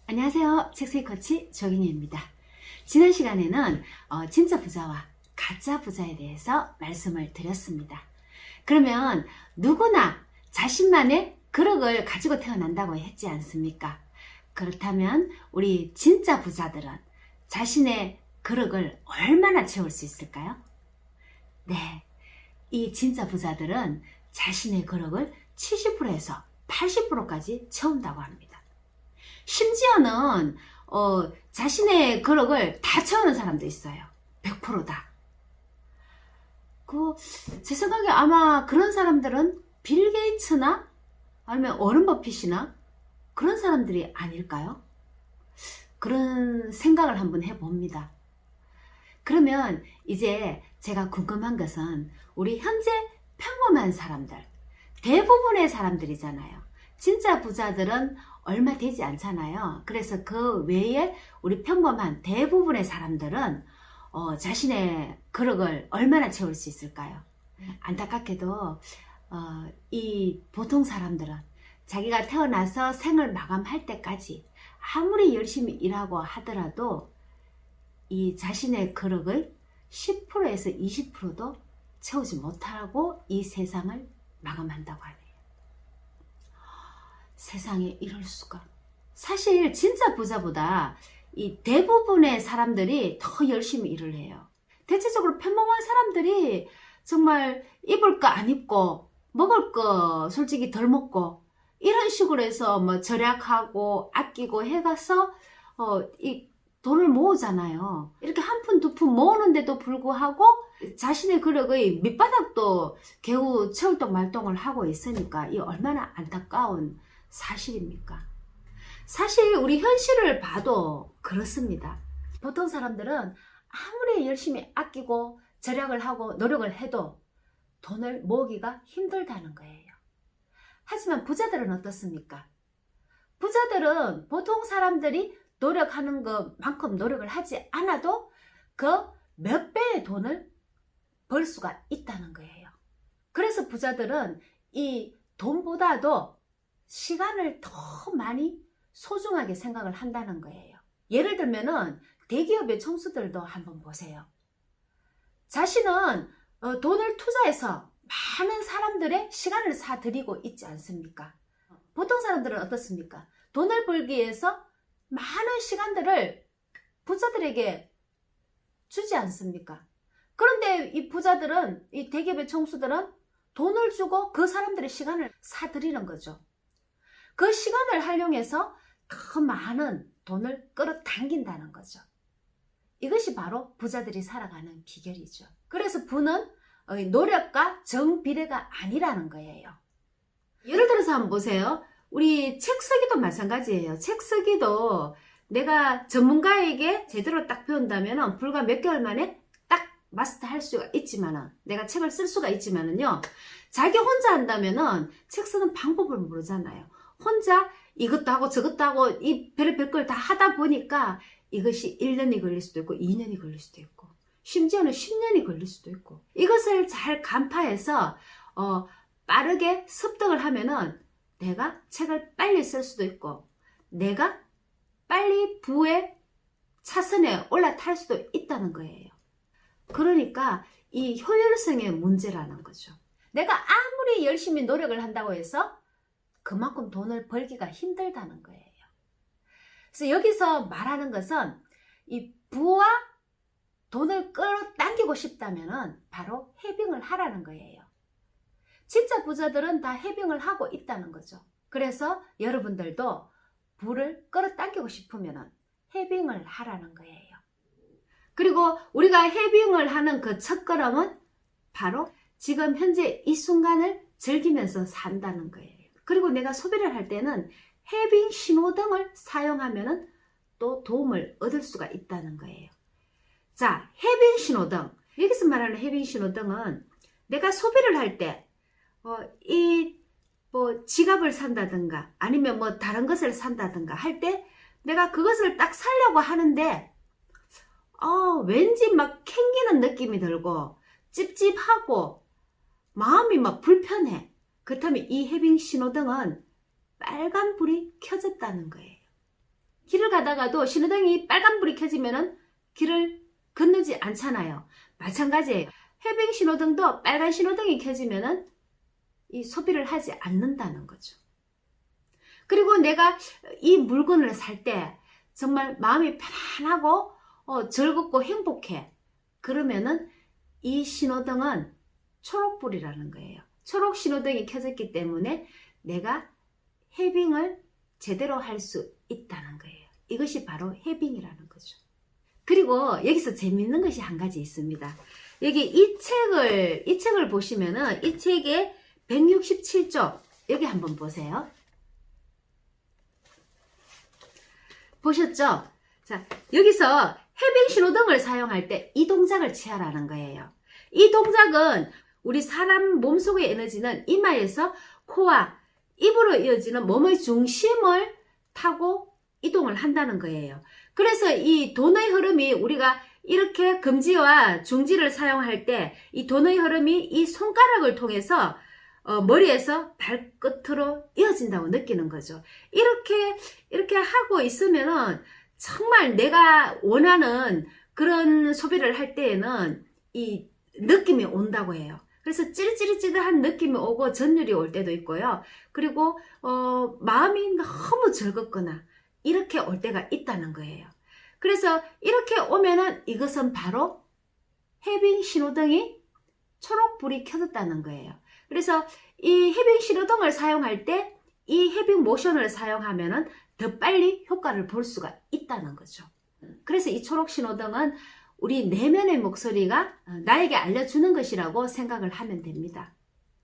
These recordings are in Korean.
안녕하세요. 책쓰기 코치 조기녀입니다. 지난 시간에는 진짜 부자와 가짜 부자에 대해서 말씀을 드렸습니다. 그러면 누구나 자신만의 그릇을 가지고 태어난다고 했지 않습니까? 그렇다면 우리 진짜 부자들은 자신의 그릇을 얼마나 채울 수 있을까요? 네, 이 진짜 부자들은 자신의 그릇을 70%에서 80%까지 채운다고 합니다. 심지어는 자신의 그릇을 다 채우는 사람도 있어요. 100%다. 제 생각에 아마 그런 사람들은 빌 게이츠나 아니면 워런 버핏이나 그런 사람들이 아닐까요? 그런 생각을 한번 해봅니다. 그러면 이제 제가 궁금한 것은 우리 현재 평범한 사람들, 대부분의 사람들이잖아요. 진짜 부자들은 얼마 되지 않잖아요. 그래서 그 외에 우리 평범한 대부분의 사람들은 자신의 그릇을 얼마나 채울 수 있을까요? 안타깝게도 이 보통 사람들은 자기가 태어나서 생을 마감할 때까지 아무리 열심히 일하고 하더라도 이 자신의 그릇을 10%에서 20%도 채우지 못하고 이 세상을 마감한다고 하네요. 세상에 이럴 수가. 사실 진짜 부자보다 이 대부분의 사람들이 더 열심히 일을 해요. 대체적으로 평범한 사람들이 정말 입을 거 안 입고 먹을 거 솔직히 덜 먹고 이런 식으로 해서 뭐 절약하고 아끼고 해가서 이 돈을 모으잖아요. 이렇게 한 푼 두 푼 모으는데도 불구하고 자신의 그릇의 밑바닥도 겨우 채울동 말동을 하고 있으니까 이 얼마나 안타까운 사실입니까? 사실 우리 현실을 봐도 그렇습니다. 보통 사람들은 아무리 열심히 아끼고 절약을 하고 노력을 해도 돈을 모으기가 힘들다는 거예요. 하지만 부자들은 어떻습니까? 부자들은 보통 사람들이 노력하는 것만큼 노력을 하지 않아도 그 몇 배의 돈을 벌 수가 있다는 거예요. 그래서 부자들은 이 돈보다도 시간을 더 많이 소중하게 생각을 한다는 거예요. 예를 들면은 대기업의 총수들도 한번 보세요. 자신은 돈을 투자해서 많은 사람들의 시간을 사들이고 있지 않습니까? 보통 사람들은 어떻습니까? 돈을 벌기 위해서 많은 시간들을 부자들에게 주지 않습니까? 그런데 이 부자들은, 이 대기업의 총수들은 돈을 주고 그 사람들의 시간을 사들이는 거죠. 그 시간을 활용해서 더 많은 돈을 끌어당긴다는 거죠. 이것이 바로 부자들이 살아가는 비결이죠. 그래서 부는 노력과 정비례가 아니라는 거예요. 예를 들어서 한번 보세요. 우리 책 쓰기도 마찬가지예요. 책 쓰기도 내가 전문가에게 제대로 딱 배운다면 불과 몇 개월 만에 딱 마스터할 수가 있지만은, 내가 책을 쓸 수가 있지만은요, 자기 혼자 한다면은 책 쓰는 방법을 모르잖아요. 혼자 이것도 하고 저것도 하고 이 별의별 걸 다 하다 보니까 이것이 1년이 걸릴 수도 있고 2년이 걸릴 수도 있고 심지어는 10년이 걸릴 수도 있고, 이것을 잘 간파해서 빠르게 습득을 하면은 내가 책을 빨리 쓸 수도 있고 내가 빨리 부의 차선에 올라탈 수도 있다는 거예요. 그러니까 이 효율성의 문제라는 거죠. 내가 아무리 열심히 노력을 한다고 해서 그만큼 돈을 벌기가 힘들다는 거예요. 그래서 여기서 말하는 것은 이 부와 돈을 끌어당기고 싶다면 바로 해빙을 하라는 거예요. 진짜 부자들은 다 해빙을 하고 있다는 거죠. 그래서 여러분들도 부를 끌어당기고 싶으면 해빙을 하라는 거예요. 그리고 우리가 해빙을 하는 그 첫걸음은 바로 지금 현재 이 순간을 즐기면서 산다는 거예요. 그리고 내가 소비를 할 때는 해빙 신호등을 사용하면 또 도움을 얻을 수가 있다는 거예요. 자, 해빙 신호등. 여기서 말하는 해빙 신호등은 내가 소비를 할 때 지갑을 산다든가 아니면 뭐 다른 것을 산다든가 할 때 내가 그것을 딱 사려고 하는데 왠지 막 캥기는 느낌이 들고 찝찝하고 마음이 막 불편해. 그렇다면 이 해빙 신호등은 빨간불이 켜졌다는 거예요. 길을 가다가도 신호등이 빨간불이 켜지면은 길을 건너지 않잖아요. 마찬가지예요. 해빙 신호등도 빨간 신호등이 켜지면은 이 소비를 하지 않는다는 거죠. 그리고 내가 이 물건을 살 때 정말 마음이 편안하고 즐겁고 행복해. 그러면은 이 신호등은 초록불이라는 거예요. 초록 신호등이 켜졌기 때문에 내가 해빙을 제대로 할 수 있다는 거예요. 이것이 바로 해빙이라는 거죠. 그리고 여기서 재밌는 것이 한 가지 있습니다. 여기 이 책을 보시면은 이 책의 167쪽 여기 한번 보세요. 보셨죠? 자, 여기서 해빙 신호등을 사용할 때 이 동작을 취하라는 거예요. 이 동작은 우리 사람 몸속의 에너지는 이마에서 코와 입으로 이어지는 몸의 중심을 타고 이동을 한다는 거예요. 그래서 이 돈의 흐름이 우리가 이렇게 금지와 중지를 사용할 때 이 돈의 흐름이 이 손가락을 통해서 머리에서 발끝으로 이어진다고 느끼는 거죠. 이렇게 하고 있으면은 정말 내가 원하는 그런 소비를 할 때에는 이 느낌이 온다고 해요. 그래서 찌릿찌릿한 느낌이 오고 전율이 올 때도 있고요. 그리고 마음이 너무 즐겁거나 이렇게 올 때가 있다는 거예요. 그래서 이렇게 오면은 이것은 바로 해빙 신호등이 초록불이 켜졌다는 거예요. 그래서 이 해빙 신호등을 사용할 때 이 해빙 모션을 사용하면은 더 빨리 효과를 볼 수가 있다는 거죠. 그래서 이 초록 신호등은 우리 내면의 목소리가 나에게 알려주는 것이라고 생각을 하면 됩니다.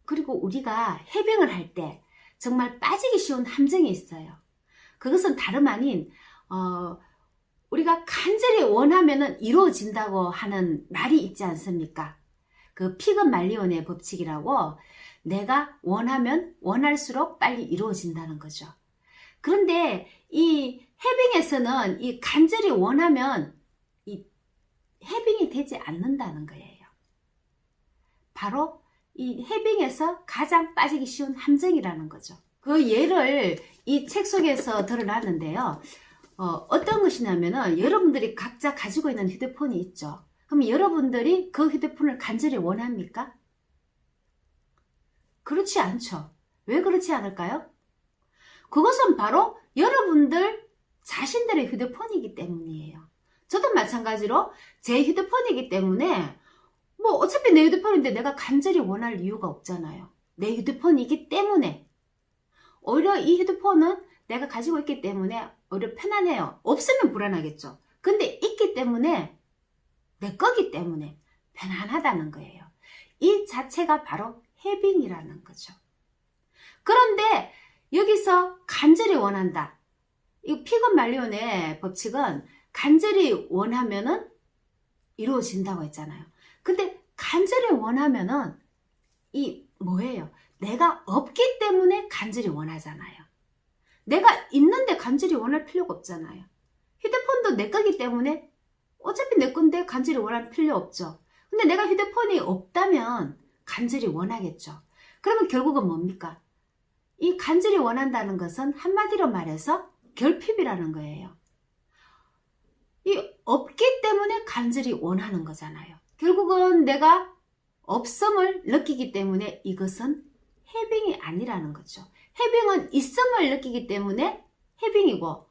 그리고 우리가 해빙을 할 때 정말 빠지기 쉬운 함정이 있어요. 그것은 다름 아닌 우리가 간절히 원하면은 이루어진다고 하는 말이 있지 않습니까? 그 피그말리온의 법칙이라고 내가 원하면 원할수록 빨리 이루어진다는 거죠. 그런데 이 해빙에서는 이 간절히 원하면 이 해빙이 되지 않는다는 거예요. 바로 이 해빙에서 가장 빠지기 쉬운 함정이라는 거죠. 그 예를 이 책 속에서 드러났는데요. 어떤 것이냐면은 여러분들이 각자 가지고 있는 휴대폰이 있죠. 그럼 여러분들이 그 휴대폰을 간절히 원합니까? 그렇지 않죠. 왜 그렇지 않을까요? 그것은 바로 여러분들 자신들의 휴대폰이기 때문이에요. 저도 마찬가지로 제 휴대폰이기 때문에 뭐 어차피 내 휴대폰인데 내가 간절히 원할 이유가 없잖아요. 내 휴대폰이기 때문에. 오히려 이 휴대폰은 내가 가지고 있기 때문에 오히려 편안해요. 없으면 불안하겠죠. 근데 있기 때문에 내 거기 때문에 편안하다는 거예요. 이 자체가 바로 해빙이라는 거죠. 그런데 여기서 간절히 원한다. 이 피그말리온의 법칙은 간절히 원하면은 이루어진다고 했잖아요. 근데 간절히 원하면은 이 뭐예요? 내가 없기 때문에 간절히 원하잖아요. 내가 있는데 간절히 원할 필요가 없잖아요. 휴대폰도 내 거기 때문에 어차피 내 건데 간절히 원할 필요 없죠. 근데 내가 휴대폰이 없다면 간절히 원하겠죠. 그러면 결국은 뭡니까? 이 간절히 원한다는 것은 한마디로 말해서 결핍이라는 거예요. 이 없기 때문에 간절히 원하는 거잖아요. 결국은 내가 없음을 느끼기 때문에 이것은 해빙이 아니라는 거죠. 해빙은 있음을 느끼기 때문에 해빙이고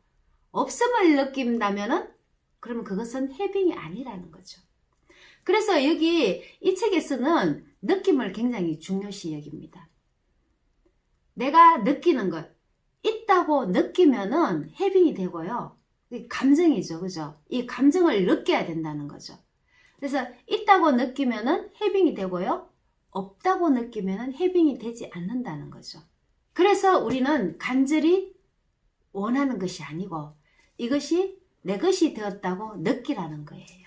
없음을 느낀다면은 그러면 그것은 해빙이 아니라는 거죠. 그래서 여기 이 책에서는 느낌을 굉장히 중요시 여깁니다. 내가 느끼는 것, 있다고 느끼면은 해빙이 되고요. 감정이죠, 그죠? 이 감정을 느껴야 된다는 거죠. 그래서 있다고 느끼면은 해빙이 되고요. 없다고 느끼면은 해빙이 되지 않는다는 거죠. 그래서 우리는 간절히 원하는 것이 아니고 이것이 내 것이 되었다고 느끼라는 거예요.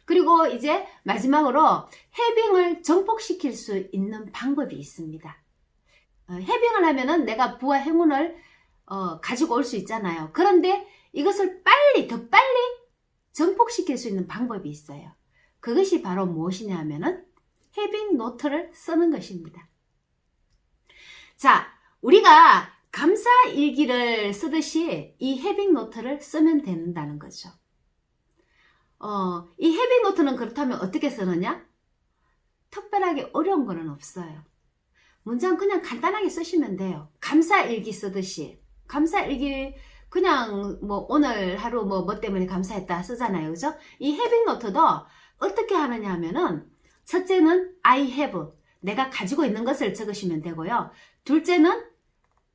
그리고 이제 마지막으로 해빙을 정복시킬 수 있는 방법이 있습니다. 해빙을 하면은 내가 부와 행운을 가지고 올 수 있잖아요. 그런데 이것을 더 빨리 정복시킬 수 있는 방법이 있어요. 그것이 바로 무엇이냐 하면은 해빙 노트를 쓰는 것입니다. 자, 우리가 감사 일기를 쓰듯이 이 헤빙노트를 쓰면 된다는 거죠. 이 헤빙노트는 그렇다면 어떻게 쓰느냐? 특별하게 어려운 거는 없어요. 문장 그냥 간단하게 쓰시면 돼요. 감사일기 쓰듯이. 감사일기 그냥 뭐 오늘 하루 뭐 때문에 감사했다 쓰잖아요. 그죠? 이 헤빙노트도 어떻게 하느냐 하면은 첫째는 I have, 내가 가지고 있는 것을 적으시면 되고요. 둘째는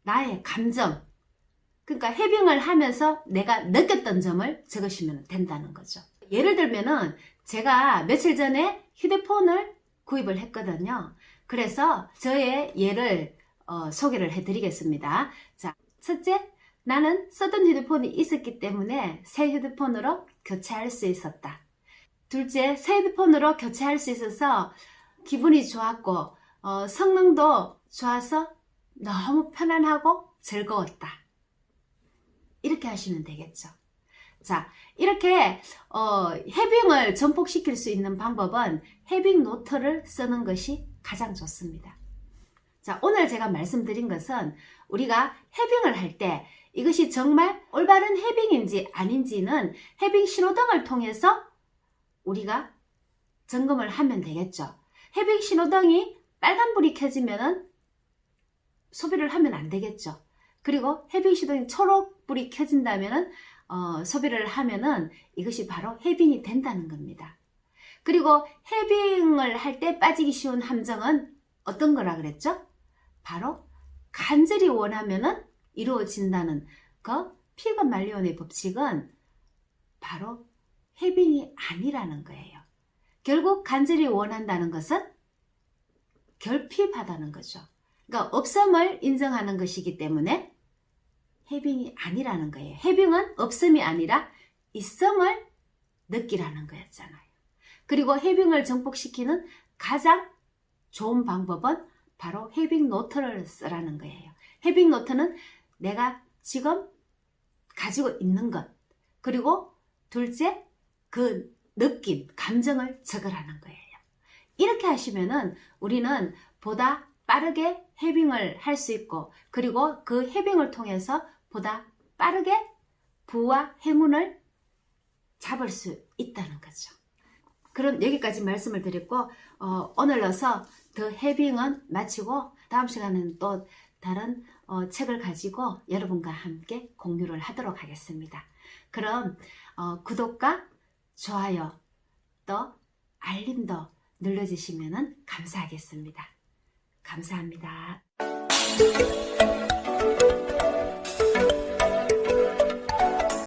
나의 감정, 그러니까 헤빙을 하면서 내가 느꼈던 점을 적으시면 된다는 거죠. 예를 들면은 제가 며칠 전에 휴대폰을 구입을 했거든요. 그래서 저의 예를 소개를 해드리겠습니다. 자, 첫째, 나는 쓰던 휴대폰이 있었기 때문에 새 휴대폰으로 교체할 수 있었다. 둘째, 새 휴대폰으로 교체할 수 있어서 기분이 좋았고 성능도 좋아서 너무 편안하고 즐거웠다. 이렇게 하시면 되겠죠. 자, 이렇게 헤빙을 전폭시킬 수 있는 방법은 헤빙 노트를 쓰는 것이 가장 좋습니다. 자, 오늘 제가 말씀드린 것은 우리가 헤빙을 할 때 이것이 정말 올바른 헤빙인지 아닌지는 헤빙 신호등을 통해서 우리가 점검을 하면 되겠죠. 헤빙 신호등이 빨간불이 켜지면은 소비를 하면 안 되겠죠. 그리고 헤빙 신호등이 초록불이 켜진다면은 소비를 하면은 이것이 바로 헤빙이 된다는 겁니다. 그리고 헤빙을 할 때 빠지기 쉬운 함정은 어떤 거라 그랬죠? 바로 간절히 원하면은 이루어진다는 그 피그말리온의 법칙은 바로 헤빙이 아니라는 거예요. 결국 간절히 원한다는 것은 결핍하다는 거죠. 그러니까 없음을 인정하는 것이기 때문에 헤빙이 아니라는 거예요. 헤빙은 없음이 아니라 있음을 느끼라는 거였잖아요. 그리고 헤빙을 정복시키는 가장 좋은 방법은 바로 헤빙 노트를 쓰라는 거예요. 헤빙 노트는 내가 지금 가지고 있는 것, 그리고 둘째 그 느낌, 감정을 적으라는 거예요. 이렇게 하시면은 우리는 보다 빠르게 헤빙을 할 수 있고, 그리고 그 헤빙을 통해서 보다 빠르게 부와 행운을 잡을 수 있다는 거죠. 그럼 여기까지 말씀을 드렸고, 오늘로서 더 헤빙은 마치고 다음 시간에는 또 다른 책을 가지고 여러분과 함께 공유를 하도록 하겠습니다. 그럼 구독과 좋아요 또 알림도 눌러주시면 감사하겠습니다. 감사합니다.